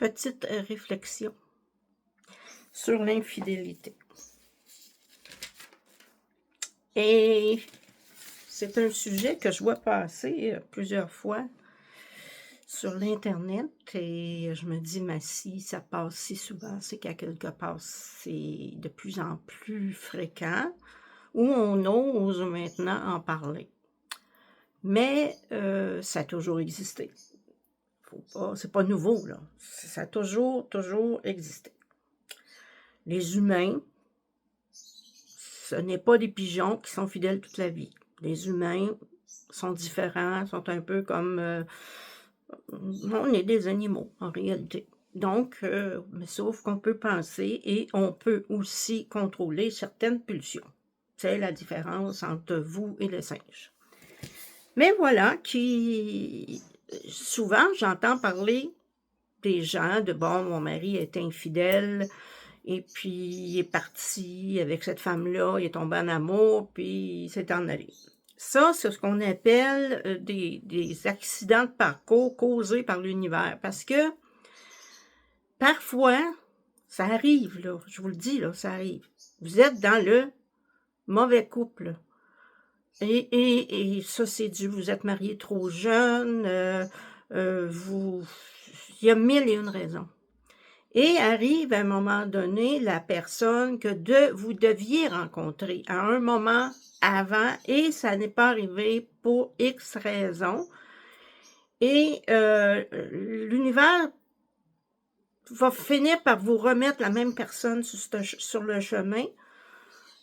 Petite réflexion sur l'infidélité. Et c'est un sujet que je vois passer plusieurs fois sur l'Internet et je me dis, mais si ça passe si souvent, c'est qu'à quelque part, c'est de plus en plus fréquent où on ose maintenant en parler. Mais ça a toujours existé. C'est pas nouveau, là. Ça a toujours existé. Les humains, ce n'est pas des pigeons qui sont fidèles toute la vie. Les humains sont différents, sont un peu comme... on est des animaux, en réalité. Donc, mais sauf qu'on peut penser et on peut aussi contrôler certaines pulsions. C'est la différence entre vous et le singe. Mais voilà, souvent, j'entends parler des gens de « bon, mon mari est infidèle », et puis il est parti avec cette femme-là, il est tombé en amour, puis il s'est en allé. Ça, c'est ce qu'on appelle des accidents de parcours causés par l'univers. Parce que parfois, ça arrive, là, je vous le dis, là, ça arrive. Vous êtes dans le mauvais couple. Et ça, c'est dû, vous êtes marié trop jeune, il y a 1001 raisons. Et arrive à un moment donné la personne que vous deviez rencontrer à un moment avant et ça n'est pas arrivé pour X raisons. Et l'univers va finir par vous remettre la même personne sur le chemin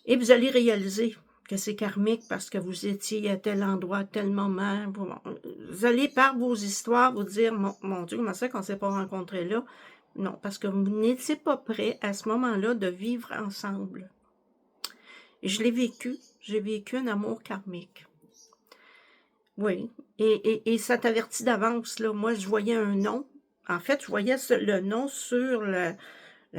et vous allez réaliser que c'est karmique parce que vous étiez à tel endroit, à tel moment. Vous allez par vos histoires vous dire « Mon Dieu, comment ça qu'on ne s'est pas rencontrés là? » Non, parce que vous n'étiez pas prêt à ce moment-là de vivre ensemble. Et je l'ai vécu. J'ai vécu un amour karmique. Oui. Et ça t'avertit d'avance, là. Moi, je voyais un nom. En fait, je voyais le nom sur la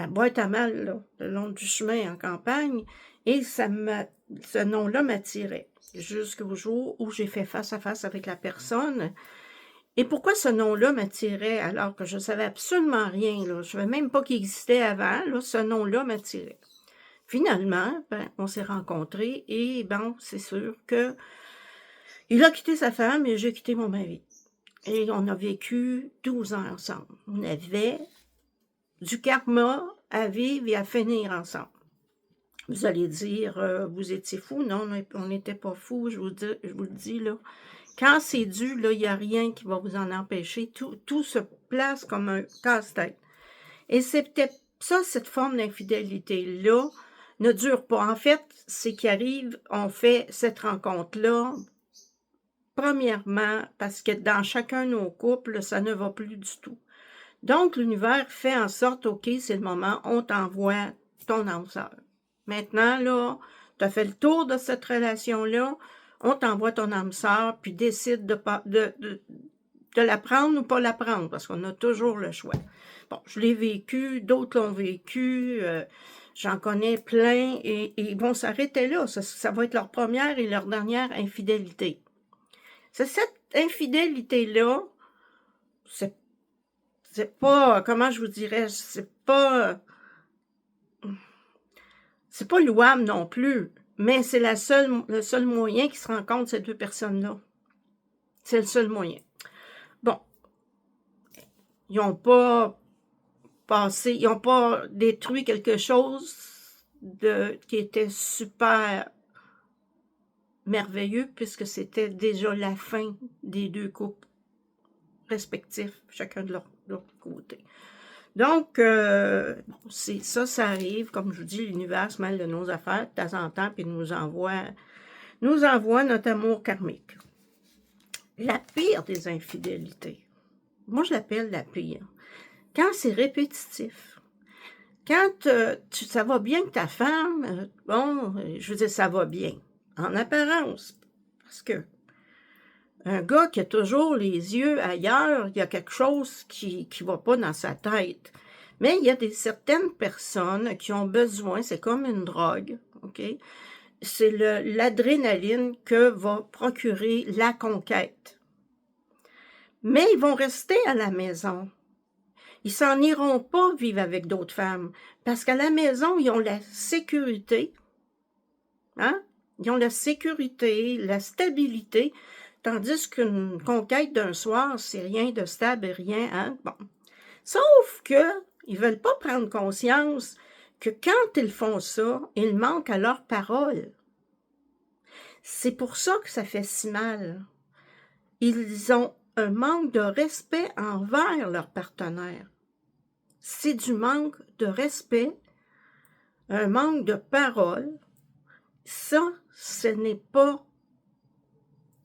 boîte à mal, là, le long du chemin en campagne. Et ce nom-là m'attirait. Jusqu'au jour où j'ai fait face à face avec la personne. Et pourquoi ce nom-là m'attirait alors que je ne savais absolument rien, là, je ne savais même pas qu'il existait avant, là, ce nom-là m'attirait. Finalement, on s'est rencontrés et bon, c'est sûr que il a quitté sa femme et j'ai quitté mon mari. Et on a vécu 12 ans ensemble. On avait du karma à vivre et à finir ensemble. Vous allez dire, vous étiez fous? Non, on n'était pas fous, je vous le dis, là. Quand c'est dû, là, il n'y a rien qui va vous en empêcher. Tout se place comme un casse-tête. Et c'est peut-être ça, cette forme d'infidélité-là, ne dure pas. En fait, c'est qu'arrive, on fait cette rencontre-là, premièrement, parce que dans chacun de nos couples, ça ne va plus du tout. Donc, l'univers fait en sorte, OK, c'est le moment, on t'envoie ton âme sœur. Maintenant, là, tu as fait le tour de cette relation-là, on t'envoie ton âme sœur, puis décide de la prendre ou pas la prendre, parce qu'on a toujours le choix. Bon, je l'ai vécu, d'autres l'ont vécu, j'en connais plein, et ils vont s'arrêter là. Ça va être leur première et leur dernière infidélité. C'est cette infidélité-là, c'est pas, comment je vous dirais, c'est pas louable non plus, mais c'est le seul moyen qui se rencontre ces deux personnes-là. C'est le seul moyen. Bon, ils n'ont pas ils n'ont pas détruit quelque chose qui était super merveilleux puisque c'était déjà la fin des deux couples respectifs, chacun de leur côté. Donc, ça arrive, comme je vous dis, l'univers se mêle de nos affaires de temps en temps, puis nous envoie notre amour karmique. La pire des infidélités, moi je l'appelle la pire, quand c'est répétitif. Quand ça va bien que ta femme, je veux dire, ça va bien, en apparence, parce que un gars qui a toujours les yeux ailleurs, il y a quelque chose qui va pas dans sa tête. Mais il y a certaines personnes qui ont besoin, c'est comme une drogue, OK? C'est l'adrénaline que va procurer la conquête. Mais ils vont rester à la maison. Ils s'en iront pas vivre avec d'autres femmes, parce qu'à la maison, ils ont la sécurité, hein? Ils ont la sécurité, la stabilité, tandis qu'une conquête d'un soir, c'est rien de stable et rien, hein? Bon. Sauf que ils veulent pas prendre conscience que quand ils font ça, ils manquent à leur parole. C'est pour ça que ça fait si mal. Ils ont un manque de respect envers leur partenaire. C'est du manque de respect, un manque de parole. Ça, ce n'est pas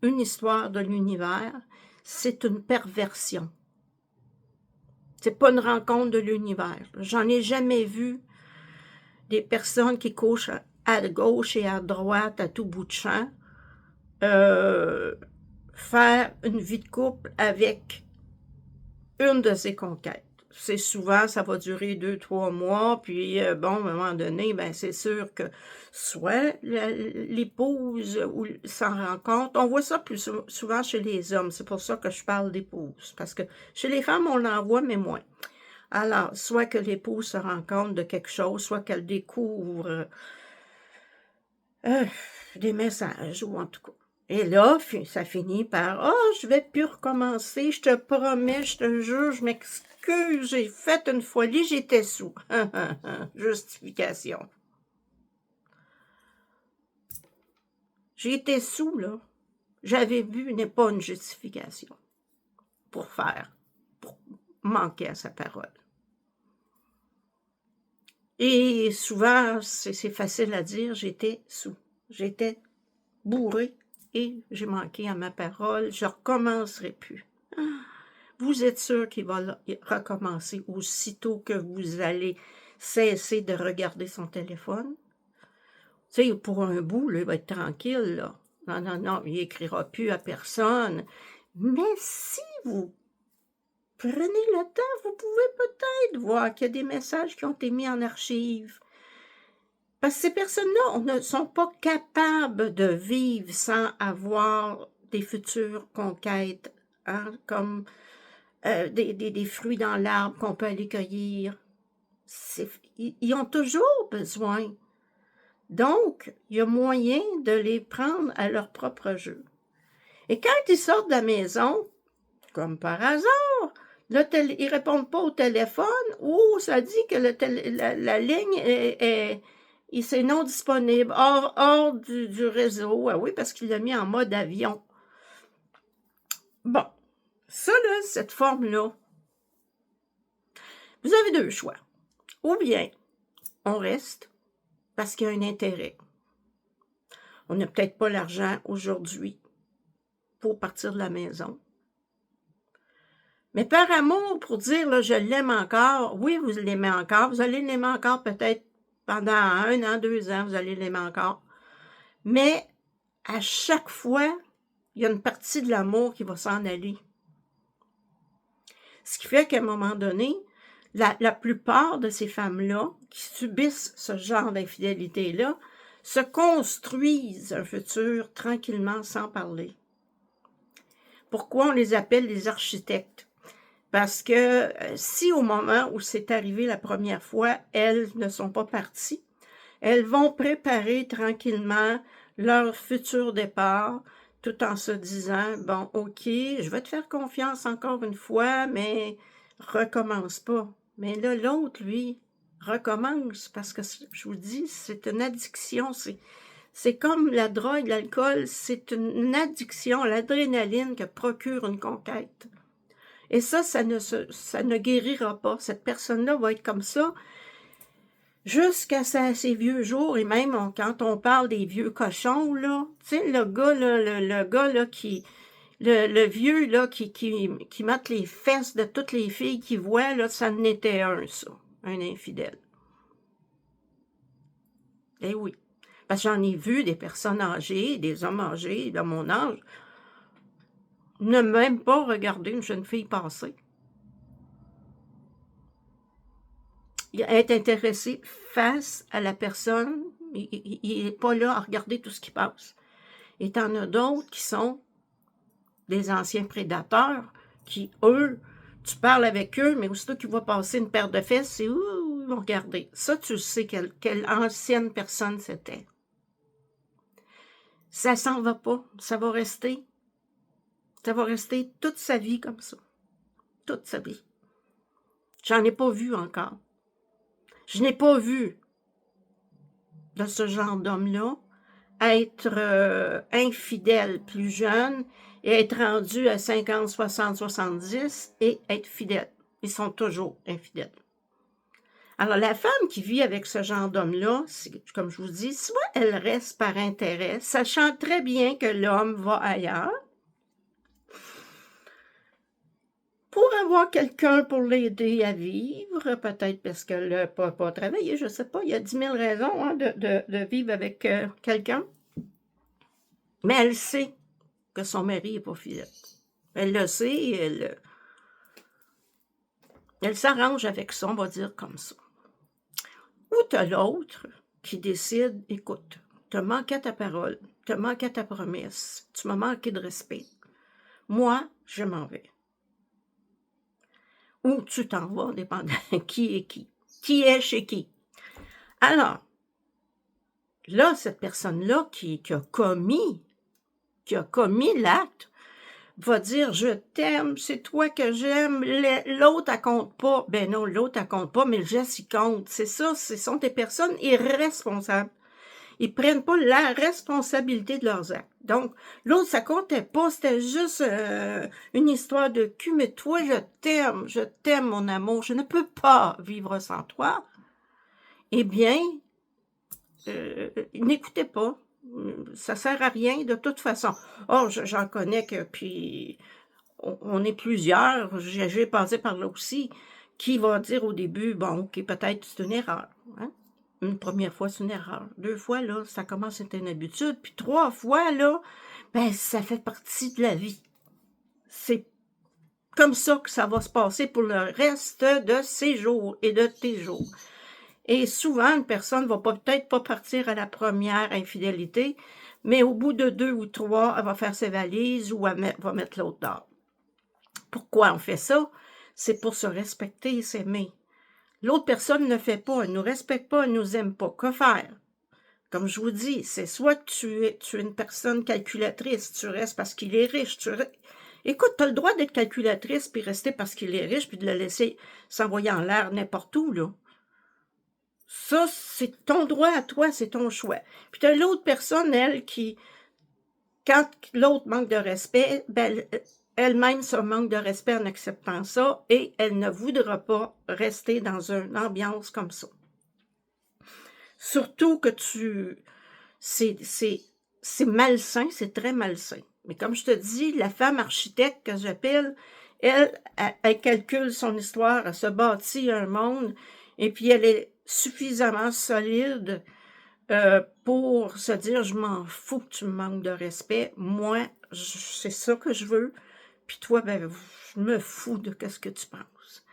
une histoire de l'univers, c'est une perversion. C'est pas une rencontre de l'univers. J'en ai jamais vu des personnes qui couchent à gauche et à droite, à tout bout de champ, faire une vie de couple avec une de ses conquêtes. C'est souvent, ça va durer 2-3 mois, puis bon, à un moment donné, ben c'est sûr que soit l'épouse s'en rend compte, on voit ça plus souvent chez les hommes, c'est pour ça que je parle d'épouse, parce que chez les femmes, on l'en voit, mais moins. Alors, soit que l'épouse se rend compte de quelque chose, soit qu'elle découvre des messages, ou en tout cas. Et là, ça finit par « Ah, je vais plus recommencer, je te promets, je te jure, je m'excuse, j'ai fait une folie, j'étais sous. » Justification. J'ai été sous, là. J'avais bu n'est pas une justification pour manquer à sa parole. Et souvent, c'est facile à dire, j'étais sous. J'étais bourrée et j'ai manqué à ma parole, je ne recommencerai plus. Vous êtes sûr qu'il va recommencer aussitôt que vous allez cesser de regarder son téléphone? Tu sais, pour un bout, là, il va être tranquille, là. Non, non, non, il n'écrira plus à personne. Mais si vous prenez le temps, vous pouvez peut-être voir qu'il y a des messages qui ont été mis en archive. Parce que ces personnes-là ne sont pas capables de vivre sans avoir des futures conquêtes, hein, comme des fruits dans l'arbre qu'on peut aller cueillir. Ils ont toujours besoin. Donc, il y a moyen de les prendre à leur propre jeu. Et quand ils sortent de la maison, comme par hasard, ils ne répondent pas au téléphone ou ça dit que la ligne c'est non disponible, hors du réseau. Ah oui, parce qu'il l'a mis en mode avion. Bon, ça là, cette forme-là, vous avez deux choix. Ou bien, on reste parce qu'il y a un intérêt. On n'a peut-être pas l'argent aujourd'hui pour partir de la maison. Mais par amour, pour dire, là, je l'aime encore, oui, vous l'aimez encore, vous allez l'aimer encore peut-être pendant 1 an, 2 ans, vous allez l'aimer encore. Mais à chaque fois, il y a une partie de l'amour qui va s'en aller. Ce qui fait qu'à un moment donné, la plupart de ces femmes-là qui subissent ce genre d'infidélité-là se construisent un futur tranquillement sans parler. Pourquoi on les appelle les architectes? Parce que si au moment où c'est arrivé la première fois, elles ne sont pas parties, elles vont préparer tranquillement leur futur départ, tout en se disant, bon, ok, je vais te faire confiance encore une fois, mais recommence pas. Mais là, l'autre, lui, recommence, parce que je vous dis, c'est une addiction, c'est comme la drogue, l'alcool, c'est une addiction, l'adrénaline que procure une conquête. Et ça ne guérira pas. Cette personne-là va être comme ça jusqu'à ses vieux jours. Et même quand on parle des vieux cochons, là, tu sais, le gars, là, le gars, là, le vieux, là, qui mate les fesses de toutes les filles qu'il voit, là, ça en était un, ça. Un infidèle. Eh oui. Parce que j'en ai vu des personnes âgées, des hommes âgés, de mon âge, ne même pas regarder une jeune fille passer. Être intéressé face à la personne, il n'est pas là à regarder tout ce qui passe. Et t'en as d'autres qui sont des anciens prédateurs qui, eux, Tu parles avec eux, mais aussitôt qu'ils voient passer une paire de fesses, c'est ouh, ils vont regarder. Ça, tu sais quelle ancienne personne c'était. Ça s'en va pas, ça va rester. Ça va rester toute sa vie comme ça. Toute sa vie. J'en ai pas vu encore. Je n'ai pas vu de ce genre d'homme-là être infidèle plus jeune et être rendu à 50, 60, 70 et être fidèle. Ils sont toujours infidèles. Alors, la femme qui vit avec ce genre d'homme-là, comme je vous dis, soit elle reste par intérêt, sachant très bien que l'homme va ailleurs, pour avoir quelqu'un pour l'aider à vivre, peut-être parce qu'elle n'a pas travaillé, je ne sais pas, il y a 10 000 raisons hein, de vivre avec quelqu'un. Mais elle sait que son mari n'est pas fidèle. Elle le sait et elle s'arrange avec ça, on va dire comme ça. Ou tu as l'autre qui décide, écoute, tu as manqué à ta parole, tu as manqué à ta promesse, tu m'as manqué de respect. Moi, je m'en vais. Ou tu t'en vas, dépendant qui est qui. Qui est chez qui. Alors, là, cette personne-là qui a commis l'acte, va dire « Je t'aime, c'est toi que j'aime, l'autre, elle compte pas. » Ben non, l'autre, elle compte pas, mais le geste, il compte. C'est ça, ce sont des personnes irresponsables. Ils prennent pas la responsabilité de leurs actes. Donc, l'autre, ça comptait pas, c'était juste une histoire de cul, mais toi, je t'aime, mon amour, je ne peux pas vivre sans toi. Eh bien, n'écoutez pas. Ça sert à rien de toute façon. Oh, j'en connais que, puis on est plusieurs, j'ai passé par là aussi, qui va dire au début, bon, ok, peut-être c'est une erreur. Hein? Une première fois, c'est une erreur. 2 fois, là, ça commence à être une habitude. Puis 3 fois, là, ben, ça fait partie de la vie. C'est comme ça que ça va se passer pour le reste de ses jours et de tes jours. Et souvent, une personne ne va peut-être pas partir à la première infidélité, mais au bout de 2 ou 3, elle va faire ses valises ou elle va mettre l'autre dehors. Pourquoi on fait ça? C'est pour se respecter et s'aimer. L'autre personne ne le fait pas, elle ne nous respecte pas, elle ne nous aime pas. Que faire? Comme je vous dis, c'est soit tu es une personne calculatrice, tu restes parce qu'il est riche. Écoute, tu as le droit d'être calculatrice puis rester parce qu'il est riche puis de le laisser s'envoyer en l'air n'importe où, là. Ça, c'est ton droit à toi, c'est ton choix. Puis tu as l'autre personne, elle, qui, quand l'autre manque de respect, ben, elle-même se manque de respect en acceptant ça et elle ne voudra pas rester dans une ambiance comme ça. Surtout que c'est malsain, c'est très malsain. Mais comme je te dis, la femme architecte que j'appelle, elle calcule son histoire, elle se bâtit un monde et puis elle est suffisamment solide pour se dire « Je m'en fous que tu me manques de respect. Moi, c'est ça que je veux. Puis toi, ben, je me fous de ce que tu penses. »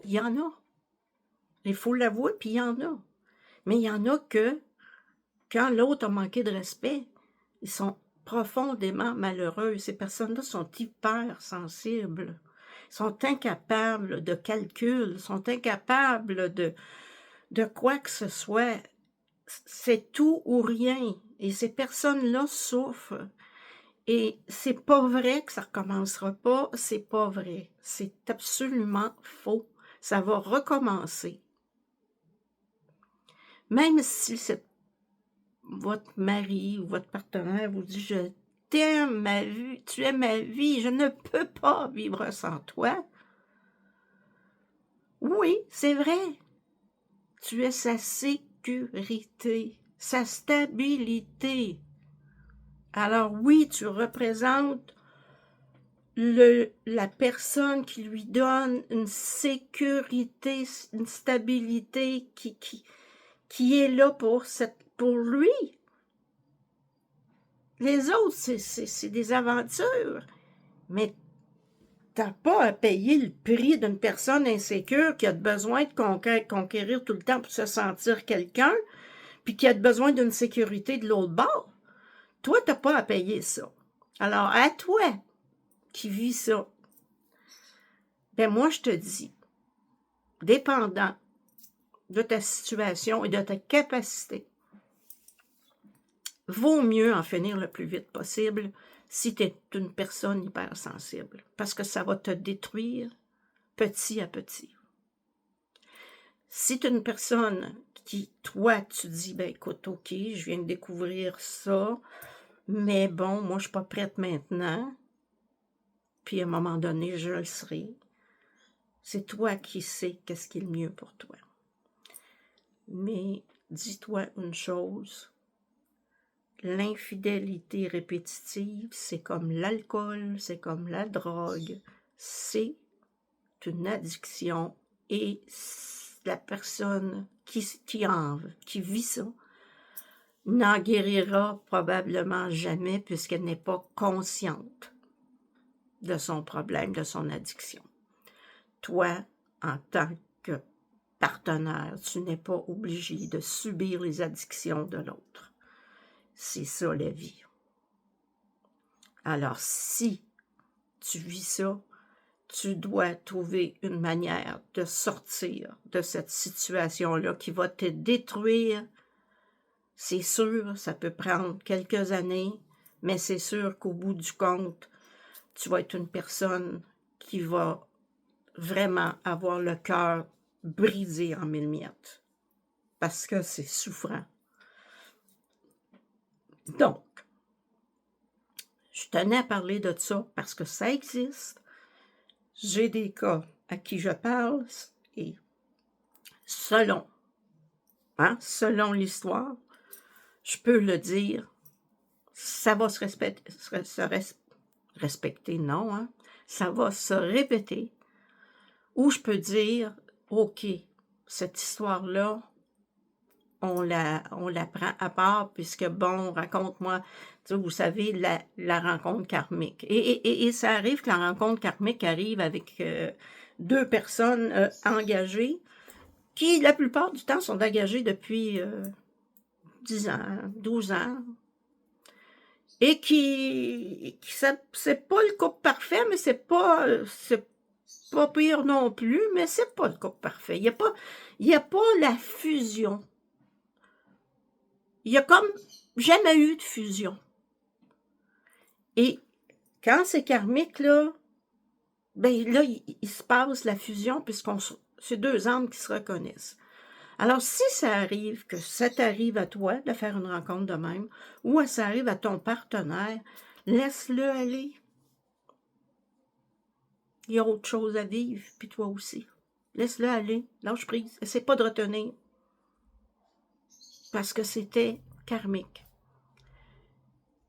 Il y en a. Il faut l'avouer, puis il y en a. Mais il y en a que, quand l'autre a manqué de respect, ils sont profondément malheureux. Ces personnes-là sont hyper sensibles. Ils sont incapables de calcul, sont incapables de quoi que ce soit. C'est tout ou rien. Et ces personnes-là souffrent. Et c'est pas vrai que ça recommencera pas. C'est pas vrai. C'est absolument faux. Ça va recommencer. Même si votre mari ou votre partenaire vous dit « Je t'aime, ma vie, tu es ma vie, je ne peux pas vivre sans toi. » Oui, c'est vrai. Tu es sa sécurité, sa stabilité. Alors oui, tu représentes la personne qui lui donne une sécurité, une stabilité qui est là pour lui. Les autres, c'est des aventures, mais t'as pas à payer le prix d'une personne insécure qui a besoin de conquérir tout le temps pour se sentir quelqu'un, puis qui a besoin d'une sécurité de l'autre bord. Toi, t'as pas à payer ça. Alors, à toi qui vis ça, Ben moi, je te dis, dépendant de ta situation et de ta capacité, vaut mieux en finir le plus vite possible si tu es une personne hypersensible, parce que ça va te détruire petit à petit. Si tu es une personne qui, toi, tu dis, ben écoute, OK, je viens de découvrir ça, mais bon, moi, je suis pas prête maintenant, puis à un moment donné, je le serai. C'est toi qui sais qu'est-ce qui est le mieux pour toi. Mais dis-toi une chose, l'infidélité répétitive, c'est comme l'alcool, c'est comme la drogue, c'est une addiction et la personne qui vit ça n'en guérira probablement jamais puisqu'elle n'est pas consciente de son problème, de son addiction. Toi, en tant que partenaire, tu n'es pas obligé de subir les addictions de l'autre. C'est ça la vie. Alors, si tu vis ça, tu dois trouver une manière de sortir de cette situation-là qui va te détruire. C'est sûr, ça peut prendre quelques années, mais c'est sûr qu'au bout du compte, tu vas être une personne qui va vraiment avoir le cœur brisé en mille miettes, parce que c'est souffrant. Donc, je tenais à parler de ça parce que ça existe. J'ai des cas à qui je parle et selon l'histoire, je peux le dire, ça va se respecter, non, hein? Ça va se répéter, ou je peux dire, OK, cette histoire-là, on la prend à part, puisque, bon, raconte-moi, vous savez, la rencontre karmique. Et ça arrive que la rencontre karmique arrive avec deux personnes engagées, qui, la plupart du temps, sont engagées depuis 10 ans, 12 ans, et c'est pas le couple parfait, mais c'est pas pire non plus, mais c'est pas le couple parfait. Il y a pas la fusion. Il y a comme jamais eu de fusion. Et quand c'est karmique, là, ben là, il se passe la fusion, c'est deux âmes qui se reconnaissent. Alors, si ça arrive, que ça t'arrive à toi de faire une rencontre de même, ou ça arrive à ton partenaire, laisse-le aller. Il y a autre chose à vivre, puis toi aussi. Laisse-le aller, lâche prise. Essaie pas de retenir. Parce que c'était karmique.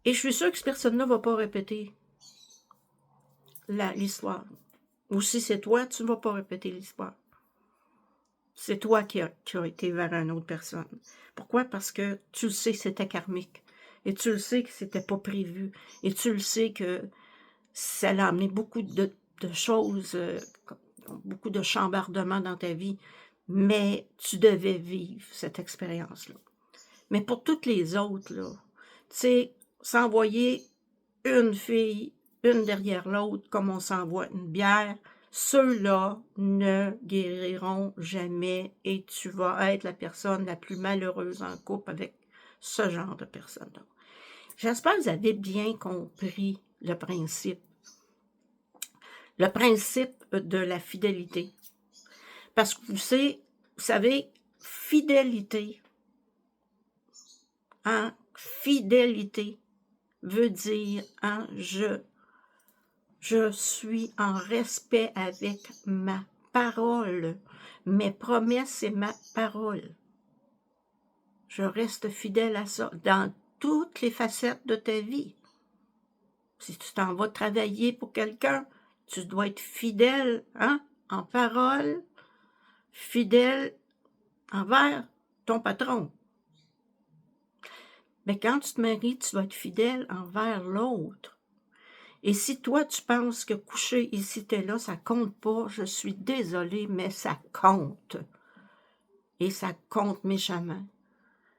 Et je suis sûre que cette personne-là ne va pas répéter l'histoire. Ou si c'est toi, tu ne vas pas répéter l'histoire. C'est toi qui as été vers une autre personne. Pourquoi? Parce que tu le sais que c'était karmique. Et tu le sais que c'était pas prévu. Et tu le sais que ça a amené beaucoup de choses, beaucoup de chambardements dans ta vie. Mais tu devais vivre cette expérience-là. Mais pour toutes les autres, là, tu sais, s'envoyer une fille, une derrière l'autre, comme on s'envoie une bière, ceux-là ne guériront jamais et tu vas être la personne la plus malheureuse en couple avec ce genre de personne-là. J'espère que vous avez bien compris le principe de la fidélité. Parce que vous savez, fidélité, fidélité veut dire, je suis en respect avec ma parole, mes promesses et ma parole. Je reste fidèle à ça dans toutes les facettes de ta vie. Si tu t'en vas travailler pour quelqu'un, tu dois être fidèle, en parole, fidèle envers ton patron. Mais quand tu te maries, tu dois être fidèle envers l'autre. Et si toi, tu penses que coucher ici, t'es là, ça compte pas, je suis désolée, mais ça compte. Et ça compte méchamment.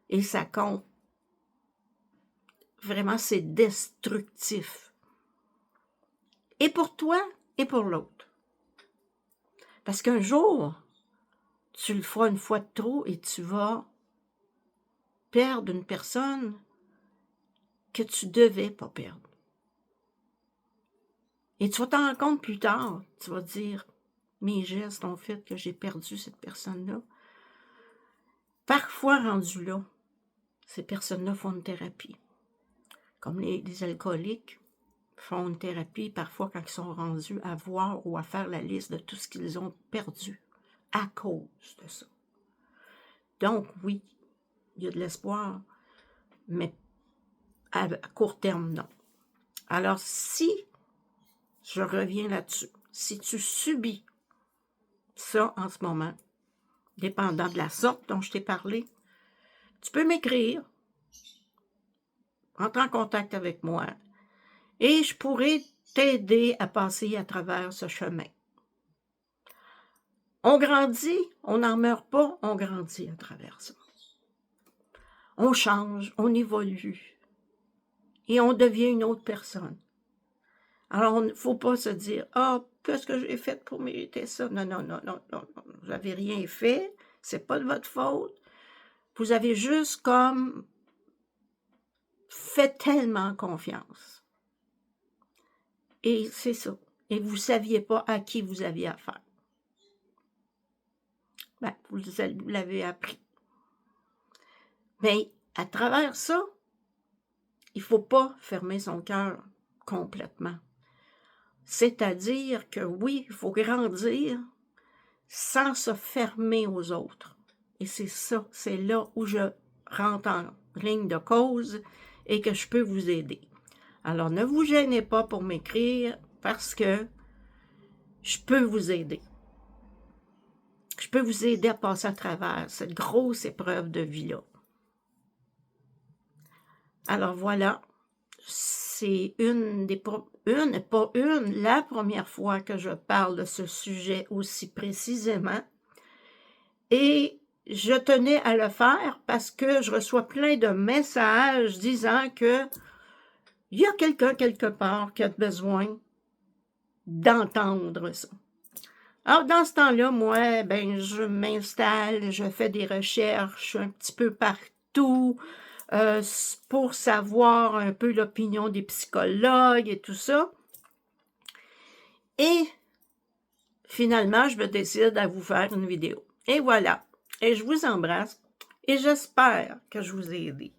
Et ça compte. Vraiment, c'est destructif. Et pour toi, et pour l'autre. Parce qu'un jour, tu le feras une fois de trop et tu vas perdre une personne que tu devais pas perdre. Et tu vas t'en rendre compte plus tard, tu vas te dire, mes gestes ont fait que j'ai perdu cette personne-là. Parfois, rendu là, ces personnes-là font une thérapie. Comme les alcooliques font une thérapie parfois quand ils sont rendus à voir ou à faire la liste de tout ce qu'ils ont perdu à cause de ça. Donc, oui, il y a de l'espoir, mais à court terme, non. Alors, si, je reviens là-dessus, si tu subis ça en ce moment, dépendant de la sorte dont je t'ai parlé, tu peux m'écrire, entre en contact avec moi, et je pourrais t'aider à passer à travers ce chemin. On grandit, on n'en meurt pas, on grandit à travers ça. On change, on évolue, et on devient une autre personne. Alors, il ne faut pas se dire « Ah, qu'est-ce que j'ai fait pour mériter ça? » Non, non, non, non, non, non. Vous n'avez rien fait, c'est pas de votre faute. Vous avez juste comme fait tellement confiance. Et c'est ça. Et vous ne saviez pas à qui vous aviez affaire. Ben, vous l'avez appris. Mais à travers ça, il ne faut pas fermer son cœur complètement. C'est-à-dire que oui, il faut grandir sans se fermer aux autres. Et c'est ça, c'est là où je rentre en ligne de cause et que je peux vous aider. Alors, ne vous gênez pas pour m'écrire parce que je peux vous aider. Je peux vous aider à passer à travers cette grosse épreuve de vie-là. Alors voilà, c'est la première fois que je parle de ce sujet aussi précisément. Et je tenais à le faire parce que je reçois plein de messages disant que il y a quelqu'un quelque part qui a besoin d'entendre ça. Alors, dans ce temps-là, moi, ben, je m'installe, je fais des recherches un petit peu partout pour savoir un peu l'opinion des psychologues et tout ça. Et finalement, je me décide à vous faire une vidéo. Et voilà. Et je vous embrasse et j'espère que je vous ai aidé.